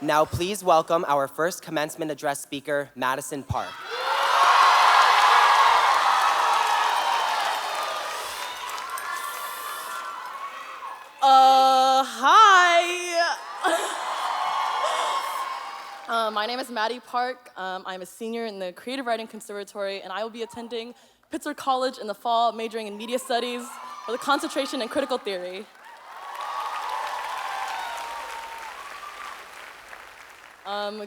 Now please welcome our first commencement address speaker, Madyson Park. Hi. My name is Maddie Park. I'm a senior in the Creative Writing Conservatory, and I will be attending Pitzer College in the fall, majoring in media studies with a concentration in critical theory.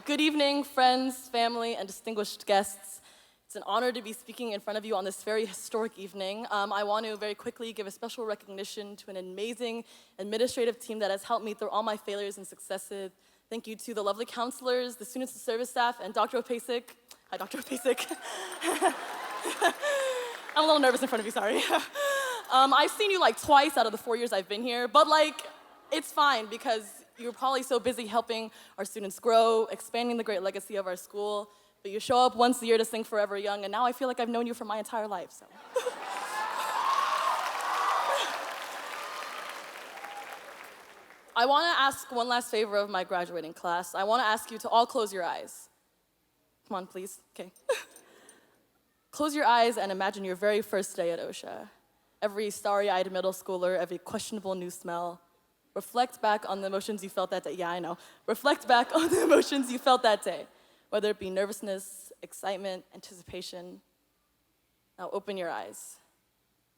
Good evening, friends, family, and distinguished guests. It's an honor to be speaking in front of you on this very historic evening. I want to very quickly give a special recognition to an amazing administrative team that has helped me through all my failures and successes. Thank you to the lovely counselors, the students and service staff, and Dr. Opasik. Hi, Dr. Opasik. I'm a little nervous in front of you, sorry. I've seen you like twice out of the 4 years I've been here, but it's fine because you're probably so busy helping our students grow, expanding the great legacy of our school, but you show up once a year to sing Forever Young, and now I feel like I've known you for my entire life, so. I want to ask one last favor of my graduating class. I want to ask you to all close your eyes. Come on, please, okay. Close your eyes and imagine your very first day at OCSA. Every starry-eyed middle schooler, every questionable new smell. Reflect back on the emotions you felt that day. Yeah, I know. Reflect back on the emotions you felt that day, whether it be nervousness, excitement, anticipation. Now open your eyes.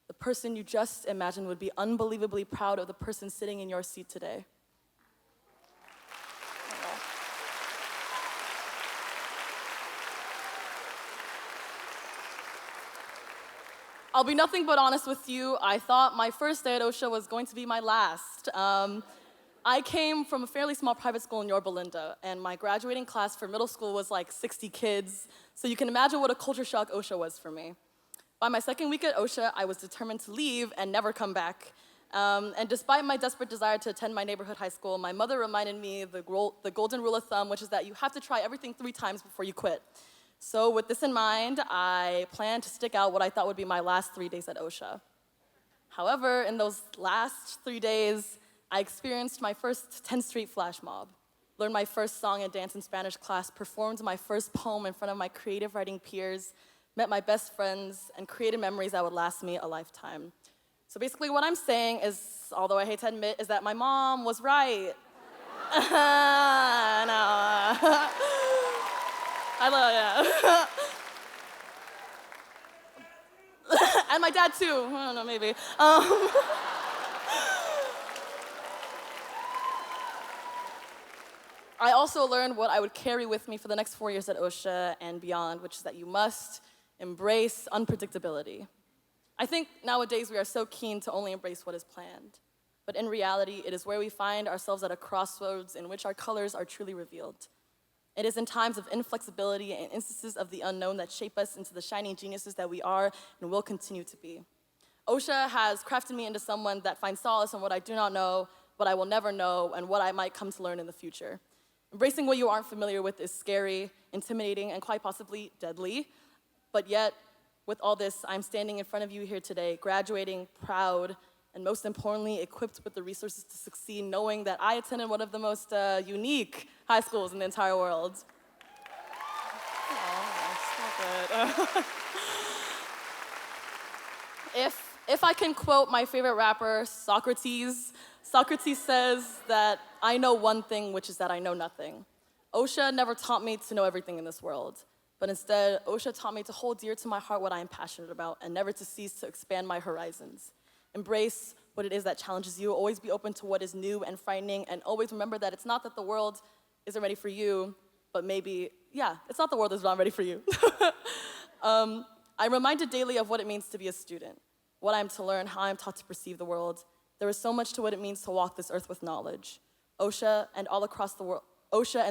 The person you just imagined would be unbelievably proud of the person sitting in your seat today. I'll be nothing but honest with you. I thought my first day at OCSA was going to be my last. I came from a fairly small private school in Yorba Linda, and my graduating class for middle school was like 60 kids, so you can imagine what a culture shock OCSA was for me. By my second week at OCSA, I was determined to leave and never come back. And despite my desperate desire to attend my neighborhood high school, my mother reminded me the golden rule of thumb, which is that you have to try everything 3 times before you quit. So with this in mind, I planned to stick out what I thought would be my last 3 days at OCSA. However, in those last 3 days, I experienced my first 10th Street flash mob, learned my first song and dance in Spanish class, performed my first poem in front of my creative writing peers, met my best friends, and created memories that would last me a lifetime. So basically what I'm saying is, although I hate to admit, is that my mom was right. No. I love, yeah. And my dad too, I don't know, maybe. I also learned what I would carry with me for the next 4 years at OCSA and beyond, which is that you must embrace unpredictability. I think nowadays we are so keen to only embrace what is planned, but in reality, it is where we find ourselves at a crossroads in which our colors are truly revealed. It is in times of inflexibility and instances of the unknown that shape us into the shining geniuses that we are and will continue to be. OCSA has crafted me into someone that finds solace in what I do not know, what I will never know, and what I might come to learn in the future. Embracing what you aren't familiar with is scary, intimidating, and quite possibly deadly. But yet, with all this, I'm standing in front of you here today, graduating, proud, and most importantly, equipped with the resources to succeed, knowing that I attended one of the most unique high schools in the entire world. Oh, stop it. If I can quote my favorite rapper, Socrates says that I know one thing, which is that I know nothing. OCSA never taught me to know everything in this world, but instead, OCSA taught me to hold dear to my heart what I am passionate about and never to cease to expand my horizons. Embrace what it is that challenges you, always be open to what is new and frightening, and always remember that it's not that the world isn't ready for you, but maybe, it's not the world that's not ready for you. I'm reminded daily of what it means to be a student, what I'm to learn, how I'm taught to perceive the world. There is so much to what it means to walk this earth with knowledge. OCSA and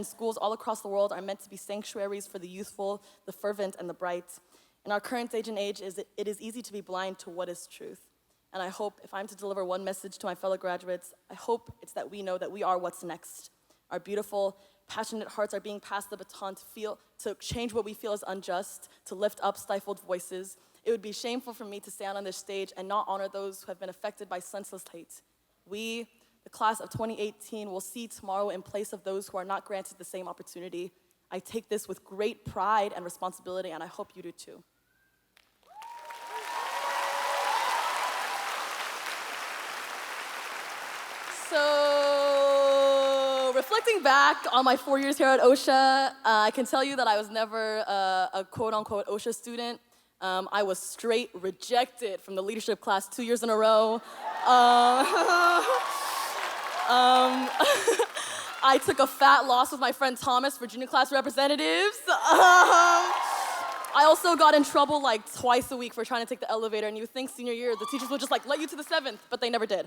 schools all across the world are meant to be sanctuaries for the youthful, the fervent, and the bright. In our current age and age, it is easy to be blind to what is truth. And I hope, if I'm to deliver one message to my fellow graduates, I hope it's that we know that we are what's next. Our beautiful, passionate hearts are being passed the baton to change what we feel is unjust, to lift up stifled voices. It would be shameful for me to stand on this stage and not honor those who have been affected by senseless hate. We, the class of 2018 will see tomorrow in place of those who are not granted the same opportunity. I take this with great pride and responsibility, and I hope you do too. So, reflecting back on my 4 years here at OCSA, I can tell you that I was never a quote-unquote OCSA student. I was straight rejected from the leadership class 2 years in a row. I took a fat loss with my friend Thomas for junior class representatives. I also got in trouble like twice a week for trying to take the elevator, and you think senior year the teachers would just like let you to the 7th, but they never did.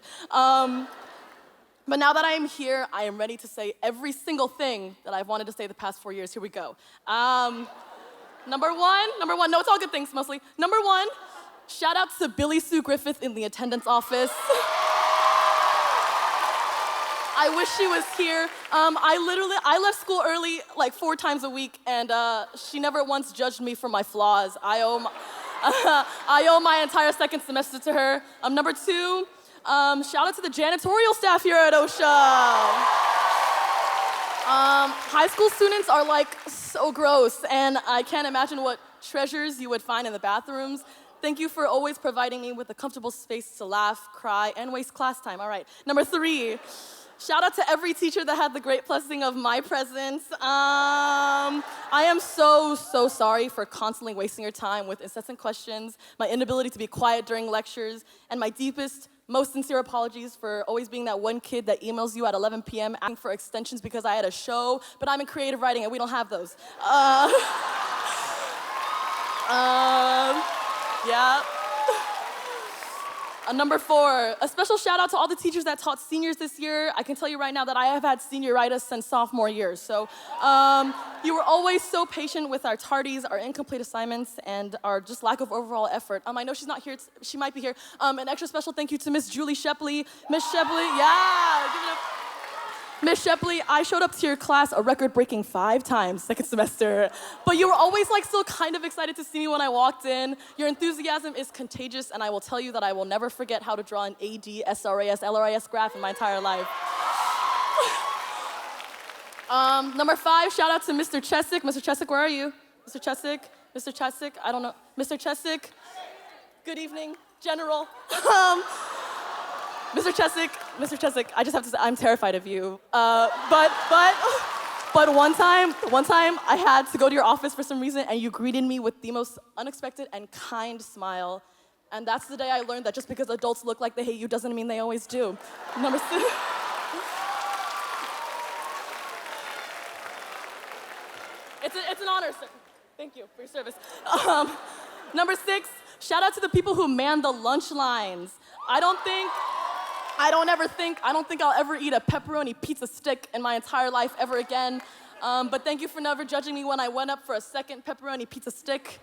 But now that I am here, I am ready to say every single thing that I've wanted to say the past 4 years. Here we go. Number one, no, it's all good things mostly. Number one, shout out to Billy Sue Griffith in the attendance office. I wish she was here. I left school early like 4 times a week, and she never once judged me for my flaws. I owe my entire second semester to her. Number two, shout out to the janitorial staff here at OCSA. High school students are like so gross, and I can't imagine what treasures you would find in the bathrooms. Thank you for always providing me with a comfortable space to laugh, cry, and waste class time. All right. Number three, shout out to every teacher that had the great blessing of my presence. I am so sorry for constantly wasting your time with incessant questions, my inability to be quiet during lectures, and my deepest, most sincere apologies for always being that one kid that emails you at 11 p.m. asking for extensions because I had a show, but I'm in creative writing and we don't have those. Yeah. Number four, a special shout out to all the teachers that taught seniors this year. I can tell you right now that I have had senioritis since sophomore year. So you were always so patient with our tardies, our incomplete assignments, and our just lack of overall effort. I know she's not here, she might be here. An extra special thank you to Miss Julie Shepley. Miss Shepley, yeah, give it up. Miss Shepley, I showed up to your class a record-breaking 5 times second semester, but you were always like still kind of excited to see me when I walked in. Your enthusiasm is contagious, and I will tell you that I will never forget how to draw an AD, SRAS, LRIS graph in my entire life. Number 5, shout out to Mr. Chesick. Mr. Chesick, where are you? Mr. Chesick? Mr. Chesick? I don't know. Mr. Chesick? Good evening, General. Mr. Chesick, I just have to say, I'm terrified of you. But one time I had to go to your office for some reason, and you greeted me with the most unexpected and kind smile. And that's the day I learned that just because adults look like they hate you doesn't mean they always do. Number 6. It's an honor, sir. Thank you for your service. Number 6, shout out to the people who man the lunch lines. I don't think I'll ever eat a pepperoni pizza stick in my entire life ever again. But thank you for never judging me when I went up for a second pepperoni pizza stick,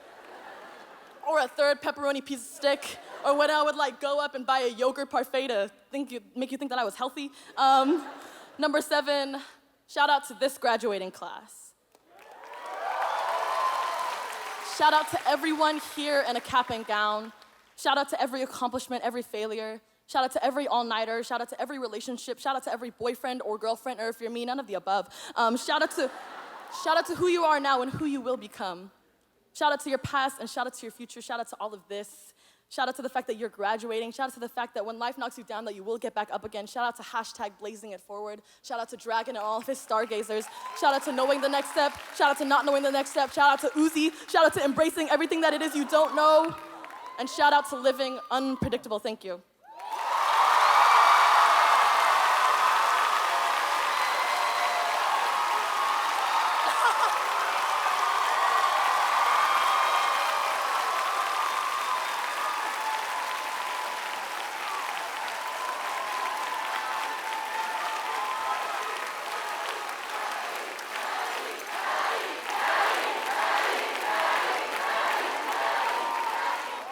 or a third pepperoni pizza stick, or when I would like go up and buy a yogurt parfait to make you think that I was healthy. Number 7, shout out to this graduating class. Shout out to everyone here in a cap and gown. Shout out to every accomplishment, every failure. Shout out to every all-nighter. Shout out to every relationship. Shout out to every boyfriend or girlfriend, or if you're me, none of the above. Shout out to who you are now and who you will become. Shout out to your past and shout out to your future. Shout out to all of this. Shout out to the fact that you're graduating. Shout out to the fact that when life knocks you down that you will get back up again. Shout out to #blazing-it-forward. Shout out to Dragon and all of his stargazers. Shout out to knowing the next step. Shout out to not knowing the next step. Shout out to Uzi. Shout out to embracing everything that it is you don't know. And shout out to living unpredictable. Thank you.